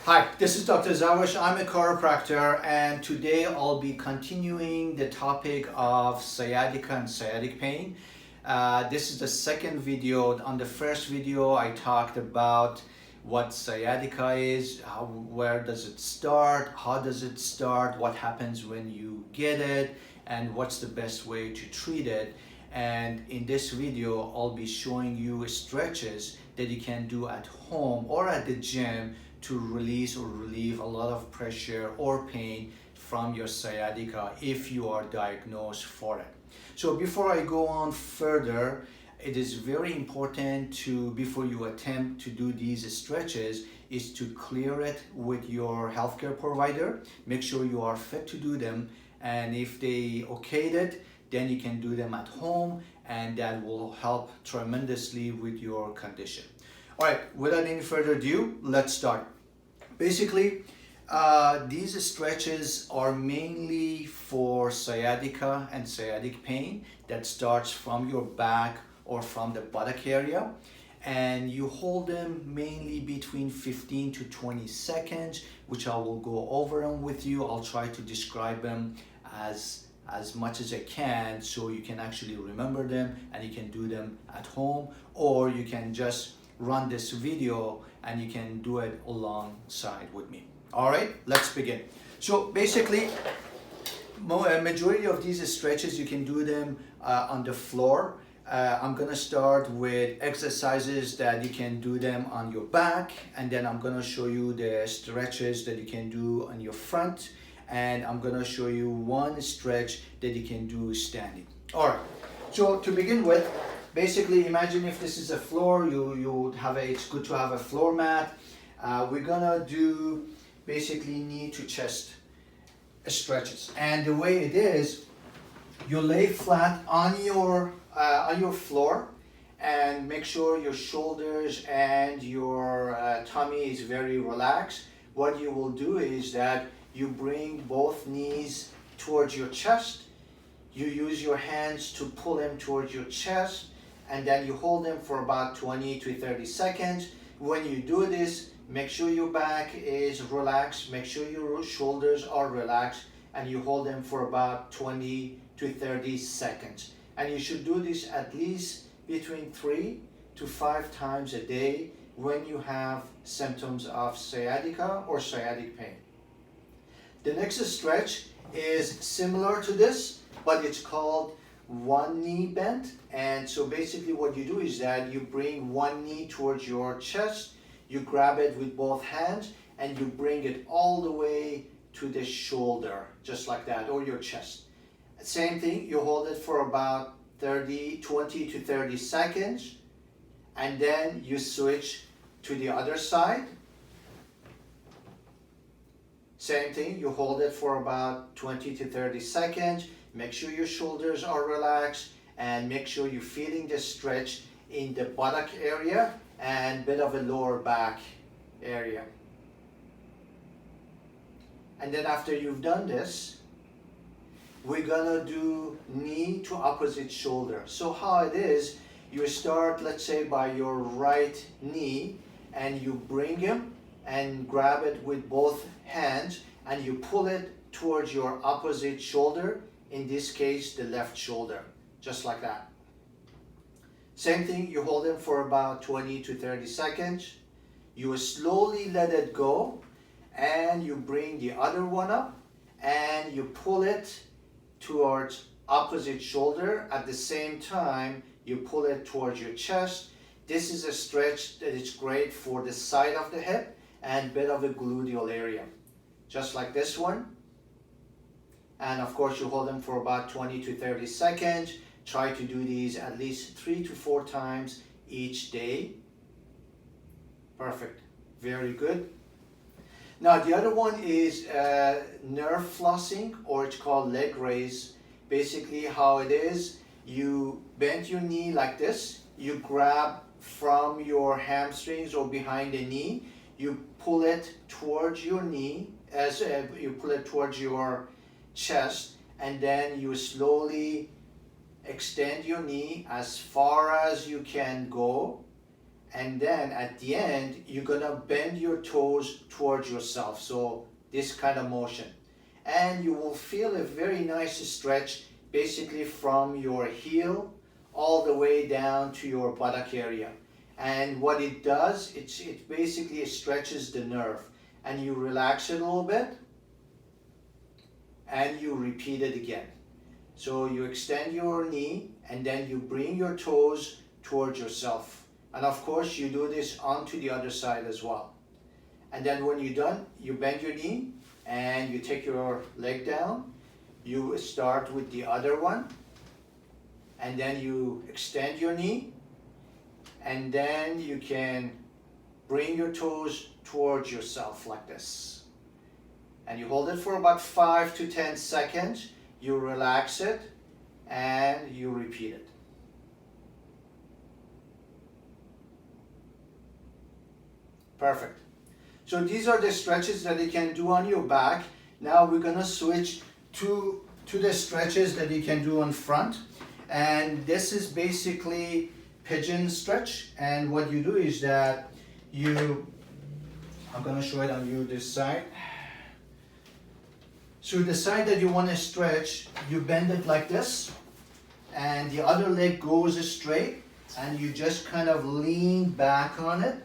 Hi, this is Dr. Zawish. I'm a chiropractor, and today I'll be continuing the topic of sciatica and sciatic pain. This is the second video. On the first video, I talked about what sciatica is, where does it start, how does it start, what happens when you get it, and what's the best way to treat it. And in this video, I'll be showing you stretches that you can do at home or at the gym to release or relieve a lot of pressure or pain from your sciatica if you are diagnosed for it. So before I go on further, it is very important to, before you attempt to do these stretches, is to clear it with your healthcare provider. Make sure you are fit to do them, and if they okayed it, then you can do them at home, and that will help tremendously with your condition. All right, without any further ado, let's start. Basically, these stretches are mainly for sciatica and sciatic pain that starts from your back or from the buttock area, and you hold them mainly between 15 to 20 seconds, which I will go over them with you. I'll try to describe them as much as I can so you can actually remember them and you can do them at home, or you can just run this video and you can do it alongside with me. All right, let's begin. So basically, majority of these stretches you can do them on the floor. I'm gonna start with exercises that you can do them on your back, and then I'm gonna show you the stretches that you can do on your front, and I'm gonna show you one stretch that you can do standing. All right, so to begin with, basically imagine if this is a floor, it's good to have a floor mat. We're gonna do basically knee to chest stretches, and the way it is, you lay flat on your floor and make sure your shoulders and your tummy is very relaxed. What you will do is that you bring both knees towards your chest. You use your hands to pull them towards your chest, and then you hold them for about 20 to 30 seconds. When you do this, make sure your back is relaxed, make sure your shoulders are relaxed, and you hold them for about 20 to 30 seconds. And you should do this at least between 3 to 5 times a day when you have symptoms of sciatica or sciatic pain. The next stretch is similar to this, but it's called one knee bend. And so basically what you do is that you bring one knee towards your chest, you grab it with both hands, and you bring it all the way to the shoulder, just like that, or your chest. Same thing, you hold it for about 20 to 30 seconds, and then you switch to the other side. Same thing, you hold it for about 20 to 30 seconds. Make sure your shoulders are relaxed, and make sure you're feeling the stretch in the buttock area and bit of a lower back area. And then after you've done this, we're gonna do knee to opposite shoulder. So how it is, you start, let's say, by your right knee, and you bring him and grab it with both hands, and you pull it towards your opposite shoulder, in this case the left shoulder, just like that. Same thing, you hold it for about 20 to 30 seconds, you slowly let it go, and you bring the other one up and you pull it towards opposite shoulder. At the same time, you pull it towards your chest. This is a stretch that is great for the side of the hip and bit of a gluteal area, just like this one. And of course, you hold them for about 20 to 30 seconds. Try to do these at least 3 to 4 times each day. Perfect, very good. Now the other one is nerve flossing, or it's called leg raise. Basically how it is, you bend your knee like this, you grab from your hamstrings or behind the knee, you pull it towards your knee, as you pull it towards your chest, and then you slowly extend your knee as far as you can go, and then at the end, you're gonna bend your toes towards yourself. So this kind of motion. And you will feel a very nice stretch basically from your heel all the way down to your buttock area. And what it does, it basically stretches the nerve. And you relax it a little bit and you repeat it again. So you extend your knee and then you bring your toes towards yourself. And of course you do this onto the other side as well. And then when you're done, you bend your knee and you take your leg down. You start with the other one and then you extend your knee and then you can bring your toes towards yourself like this. And you hold it for about 5 to 10 seconds. You relax it and you repeat it. Perfect. So these are the stretches that you can do on your back. Now we're gonna switch to the stretches that you can do on front. And this is basically pigeon stretch. And what you do is that I'm gonna show it on you this side. So the side that you want to stretch, you bend it like this, and the other leg goes straight, and you just kind of lean back on it.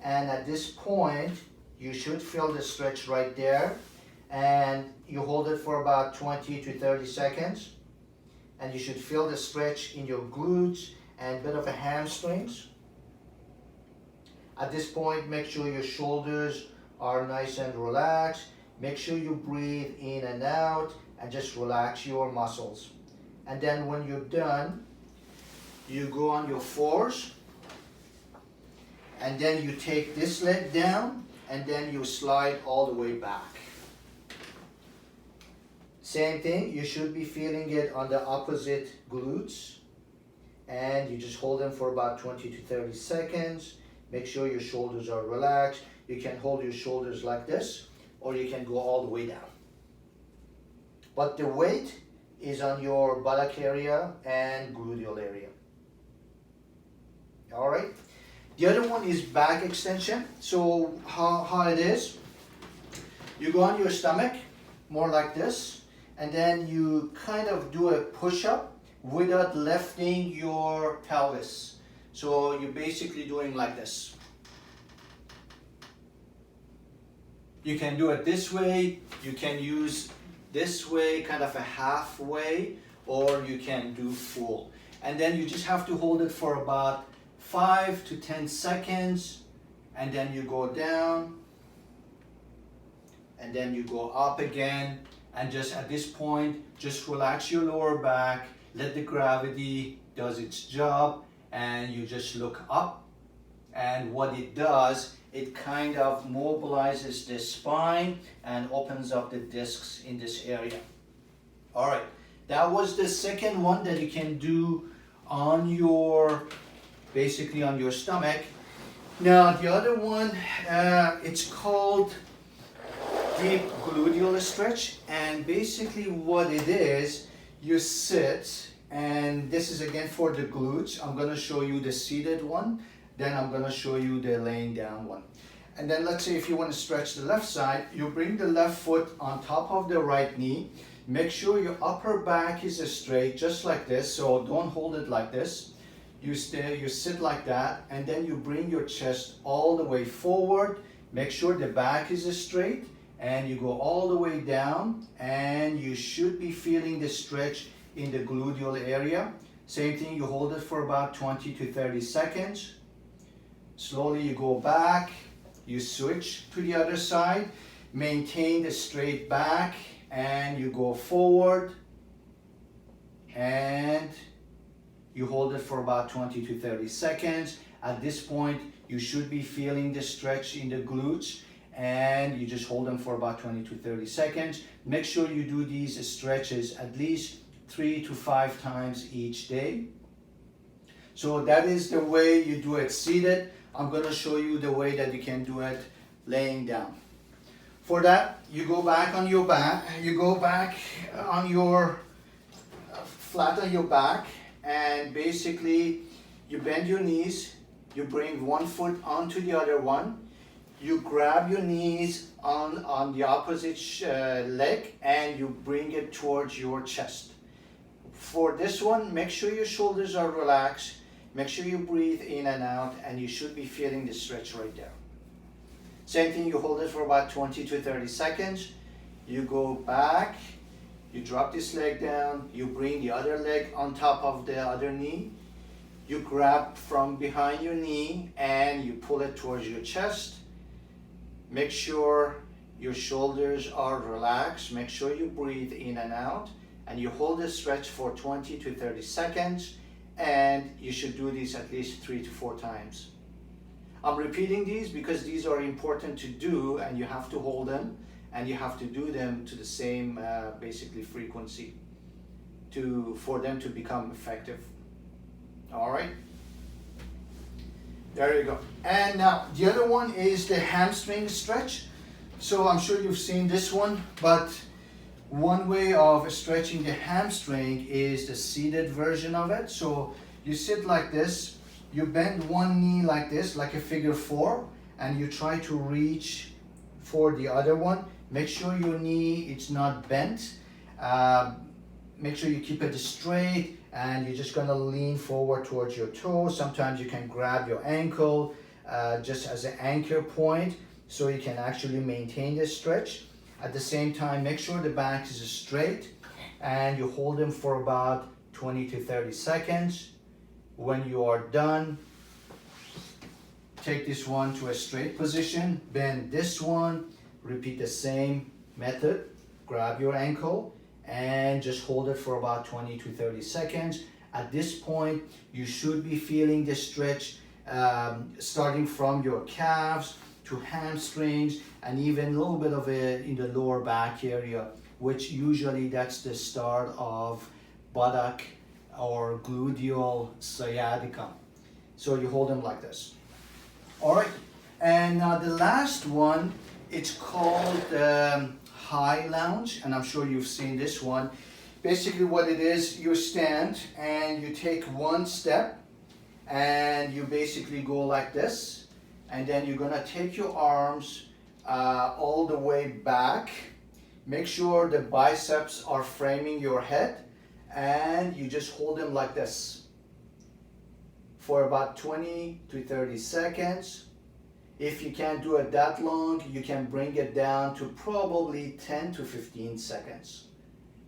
And at this point, you should feel the stretch right there. And you hold it for about 20 to 30 seconds. And you should feel the stretch in your glutes and a bit of a hamstrings. At this point, make sure your shoulders are nice and relaxed. Make sure you breathe in and out and just relax your muscles. And then when you're done, you go on your fours and then you take this leg down and then you slide all the way back. Same thing, you should be feeling it on the opposite glutes and you just hold them for about 20 to 30 seconds. Make sure your shoulders are relaxed. You can hold your shoulders like this, or you can go all the way down. But the weight is on your buttock area and gluteal area. All right. The other one is back extension. So how it is, you go on your stomach, more like this, and then you kind of do a push-up without lifting your pelvis. So you're basically doing like this. You can do it this way, you can use this way, kind of a halfway, or you can do full. And then you just have to hold it for about 5 to 10 seconds, and then you go down, and then you go up again, and just at this point, just relax your lower back, let the gravity does its job, and you just look up. And what it does, it kind of mobilizes the spine and opens up the discs in this area. All right, that was the second one that you can do on your, basically on your stomach. Now the other one, it's called deep gluteal stretch, and basically what it is, you sit, and this is again for the glutes. I'm going to show you the seated one, then I'm going to show you the laying down one. And then let's say if you want to stretch the left side, you bring the left foot on top of the right knee. Make sure your upper back is straight, just like this, so don't hold it like this. You sit like that, and then you bring your chest all the way forward. Make sure the back is straight, and you go all the way down, and you should be feeling the stretch in the gluteal area. Same thing, you hold it for about 20 to 30 seconds. Slowly you go back, you switch to the other side, maintain the straight back, and you go forward, and you hold it for about 20 to 30 seconds. At this point, you should be feeling the stretch in the glutes, and you just hold them for about 20 to 30 seconds. Make sure you do these stretches at least 3 to 5 times each day. So that is the way you do it seated. I'm going to show you the way that you can do it laying down. For that, you go back on your back, you go back on your flat on your back, and basically you bend your knees, You bring one foot onto the other one. You grab your knees on the opposite leg and you bring it towards your chest. For this one, make sure your shoulders are relaxed. Make sure you breathe in and out, and you should be feeling the stretch right there. Same thing, you hold it for about 20 to 30 seconds. You go back, you drop this leg down, you bring the other leg on top of the other knee. You grab from behind your knee and you pull it towards your chest. Make sure your shoulders are relaxed. Make sure you breathe in and out. And you hold the stretch for 20 to 30 seconds. And you should do this at least 3 to 4 times. I'm repeating these because these are important to do, and you have to hold them. And you have to do them to the same basically frequency for them to become effective. All right. There you go. And now the other one is the hamstring stretch. So I'm sure you've seen this one, but one way of stretching the hamstring is the seated version of it. So you sit like this, you bend one knee like this, like a figure 4, and you try to reach for the other one. Make sure your knee is not bent. Make sure you keep it straight, and you're just gonna lean forward towards your toes. Sometimes you can grab your ankle just as an anchor point so you can actually maintain this stretch. At the same time, make sure the back is straight, and you hold them for about 20 to 30 seconds. When you are done, take this one to a straight position, bend this one, repeat the same method. Grab your ankle and just hold it for about 20 to 30 seconds. At this point, you should be feeling the stretch starting from your calves to hamstrings, and even a little bit of it in the lower back area, which usually that's the start of buttock or gluteal sciatica. So you hold them like this. All right, and now the last one, it's called high lunge, and I'm sure you've seen this one. Basically what it is, you stand and you take one step and you basically go like this, and then you're gonna take your arms all the way back. Make sure the biceps are framing your head, and you just hold them like this for about 20 to 30 seconds. If you can't do it that long, you can bring it down to probably 10 to 15 seconds.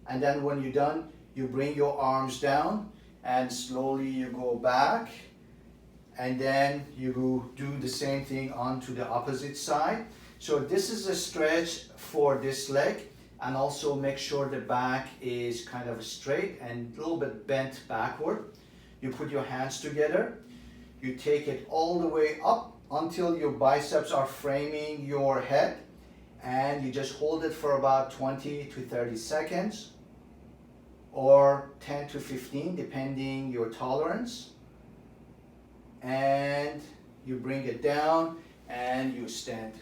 And then when you're done, you bring your arms down and slowly you go back, and then you do the same thing onto the opposite side. So this is a stretch for this leg, and also make sure the back is kind of straight and a little bit bent backward. You put your hands together, you take it all the way up until your biceps are framing your head, and you just hold it for about 20 to 30 seconds or 10 to 15 depending your tolerance, and you bring it down and you stand.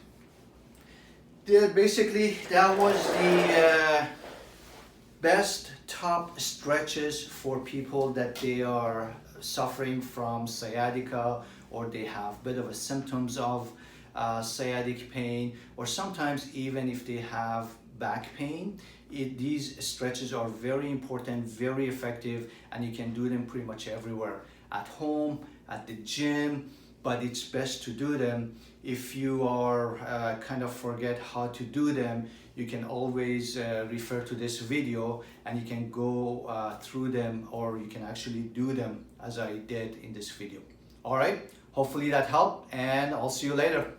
Basically that was the best top stretches for people that they are suffering from sciatica, or they have a bit of a symptoms of sciatic pain, or sometimes even if they have back pain. These stretches are very important, very effective, and you can do them pretty much everywhere, at home, at the gym, but it's best to do them. If you are kind of forget how to do them, you can always refer to this video and you can go through them, or you can actually do them as I did in this video. All right, hopefully that helped, and I'll see you later.